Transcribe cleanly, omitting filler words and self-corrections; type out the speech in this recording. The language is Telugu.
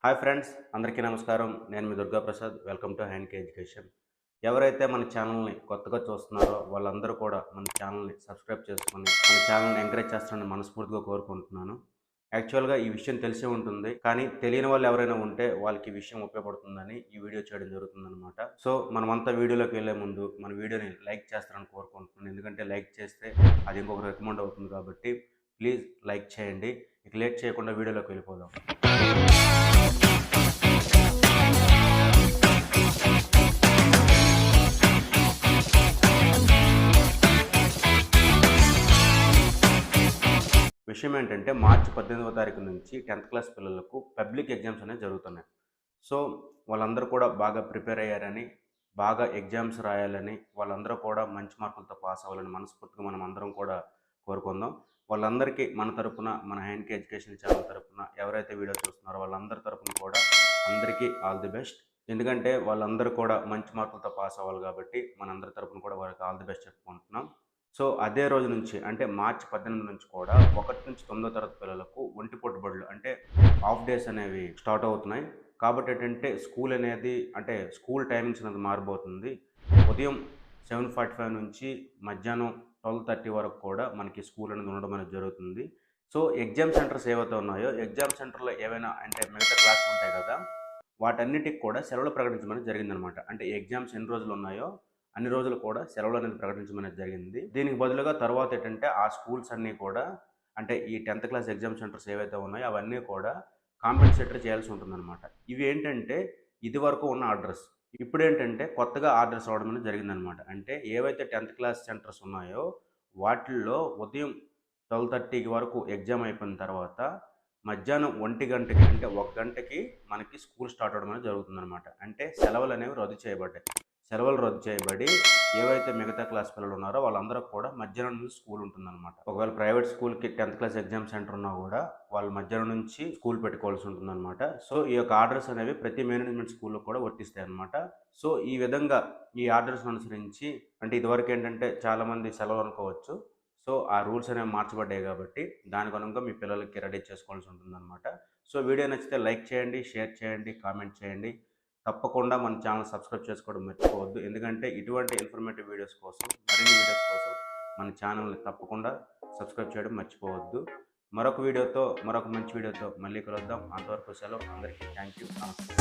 హాయ్ ఫ్రెండ్స్, అందరికీ నమస్కారం. నేను మీ Durga Prasad. Welcome to hand K education. ఎవరైతే మన ఛానల్ని కొత్తగా చూస్తున్నారో వాళ్ళందరూ కూడా మన ఛానల్ని సబ్స్క్రైబ్ చేసుకొని మన ఛానల్ని ఎంకరేజ్ చేస్తారని మనస్ఫూర్తిగా కోరుకుంటున్నాను. యాక్చువల్గా ఈ విషయం తెలిసే ఉంటుంది, కానీ తెలియని వాళ్ళు ఎవరైనా ఉంటే వాళ్ళకి ఈ విషయం ఉపయోగపడుతుందని ఈ వీడియో చేయడం జరుగుతుందన్నమాట. సో మనమంతా వీడియోలోకి వెళ్ళే ముందు మన వీడియోని లైక్ చేస్తారని కోరుకుంటున్నాను. ఎందుకంటే లైక్ చేస్తే అది ఇంకొక రికమెండ్ అవుతుంది కాబట్టి ప్లీజ్ లైక్ చేయండి. ఇక లేట్ చేయకుండా వీడియోలోకి వెళ్ళిపోదాం. విషయం ఏంటంటే మార్చి 18వ తారీఖు నుంచి 10th క్లాస్ పిల్లలకు పబ్లిక్ ఎగ్జామ్స్ అనేవి జరుగుతున్నాయి. సో వాళ్ళందరూ కూడా బాగా ప్రిపేర్ అయ్యారని, బాగా ఎగ్జామ్స్ రాయాలని, వాళ్ళందరూ కూడా మంచి మార్కులతో పాస్ అవ్వాలని మనస్ఫూర్తిగా మనం అందరం కూడా కోరుకుందాం. వాళ్ళందరికీ మన తరపున, మన హ్యాండ్ కే ఎడ్యుకేషన్ ఛానల్ తరపున ఎవరైతే వీడియో చూస్తున్నారో వాళ్ళందరి తరపున కూడా అందరికీ ఆల్ ది బెస్ట్. ఎందుకంటే వాళ్ళందరూ కూడా మంచి మార్కులతో పాస్ అవ్వాలి కాబట్టి మనందరి తరపున కూడా వాళ్ళకి ఆల్ ది బెస్ట్ చెప్పుకుంటున్నాం. సో అదే రోజు నుంచి అంటే మార్చి 18 నుంచి కూడా 1 నుంచి 9వ తరగతి పిల్లలకు ఒంటిపూట బడులు అంటే హాఫ్ డేస్ అనేవి స్టార్ట్ అవుతున్నాయి. కాబట్టి ఏంటంటే స్కూల్ అనేది అంటే స్కూల్ టైమింగ్స్ అనేది మారిపోతుంది. ఉదయం 7:45 నుంచి మధ్యాహ్నం 12:30 వరకు కూడా మనకి స్కూల్ అనేది ఉండడం అనేది జరుగుతుంది. సో ఎగ్జామ్ సెంటర్స్ ఏవైతే ఉన్నాయో ఎగ్జామ్ సెంటర్లో ఏవైనా అంటే మిగతా క్లాసులు ఉంటాయి కదా, వాటన్నిటికి కూడా సెలవులు ప్రకటించమని జరిగిందనమాట. అంటే ఎగ్జామ్స్ ఎన్ని రోజులు ఉన్నాయో అన్ని రోజులు కూడా సెలవులు అనేది ప్రకటించడం జరిగింది. దీనికి బదులుగా తర్వాత ఏంటంటే ఆ స్కూల్స్ అన్నీ కూడా అంటే ఈ 10th క్లాస్ ఎగ్జామ్ సెంటర్స్ ఏవైతే ఉన్నాయో అవన్నీ కూడా కాంపెన్సేటరీ చేయాల్సి ఉంటుందన్నమాట. ఇవి ఏంటంటే ఇది వరకు ఉన్న ఆర్డర్స్. ఇప్పుడు ఏంటంటే కొత్తగా ఆర్డర్స్ రావడం అనేది జరిగిందనమాట. అంటే ఏవైతే 10th క్లాస్ సెంటర్స్ ఉన్నాయో వాటిల్లో ఉదయం 12:30 వరకు ఎగ్జామ్ అయిపోయిన తర్వాత మధ్యాహ్నం 1 గంటకి అంటే 1 గంటకి మనకి స్కూల్ స్టార్ట్ అవ్వడం అనేది జరుగుతుందనమాట. అంటే సెలవులు అనేవి రద్దు చేయబడ్డాయి. సెలవులు రద్దు చేయబడి ఏవైతే మిగతా క్లాస్ పిల్లలు ఉన్నారో వాళ్ళందరూ కూడా మధ్యాహ్నం నుంచి స్కూల్ ఉంటుందన్నమాట. ఒకవేళ ప్రైవేట్ స్కూల్కి 10th క్లాస్ ఎగ్జామ్ సెంటర్ ఉన్నా కూడా వాళ్ళు మధ్యాహ్నం నుంచి స్కూల్ పెట్టుకోవాల్సి ఉంటుందన్నమాట. సో ఈ యొక్క ఆర్డర్స్ అనేవి ప్రతి మేనేజ్మెంట్ స్కూల్లో కూడా వర్తిస్తాయి అన్నమాట. సో ఈ విధంగా ఈ ఆర్డర్స్ అనుసరించి అంటే ఇదివరకు ఏంటంటే చాలామంది సెలవులు అనుకోవచ్చు. సో ఆ రూల్స్ అనేవి మార్చబడ్డాయి కాబట్టి దానికి అనుగుణంగా మీ పిల్లలకి రెడీ చేసుకోవాల్సి ఉంటుందన్నమాట. సో వీడియో నచ్చితే లైక్ చేయండి, షేర్ చేయండి, కామెంట్ చేయండి. తప్పకుండా మన ఛానల్ సబ్స్క్రైబ్ చేసుకోవడం మర్చిపోవద్దు. ఎందుకంటే ఇటువంటి ఇన్ఫర్మేటివ్ వీడియోస్ కోసం, మరిన్ని వీడియోస్ కోసం మన ఛానల్ని తప్పకుండా సబ్స్క్రైబ్ చేయడం మర్చిపోవద్దు. మరొక వీడియోతో, మరొక మంచి వీడియోతో మళ్ళీ కలుద్దాం. అంతవరకు సెలవు. అందరికీ థ్యాంక్ యూ. నమస్తే.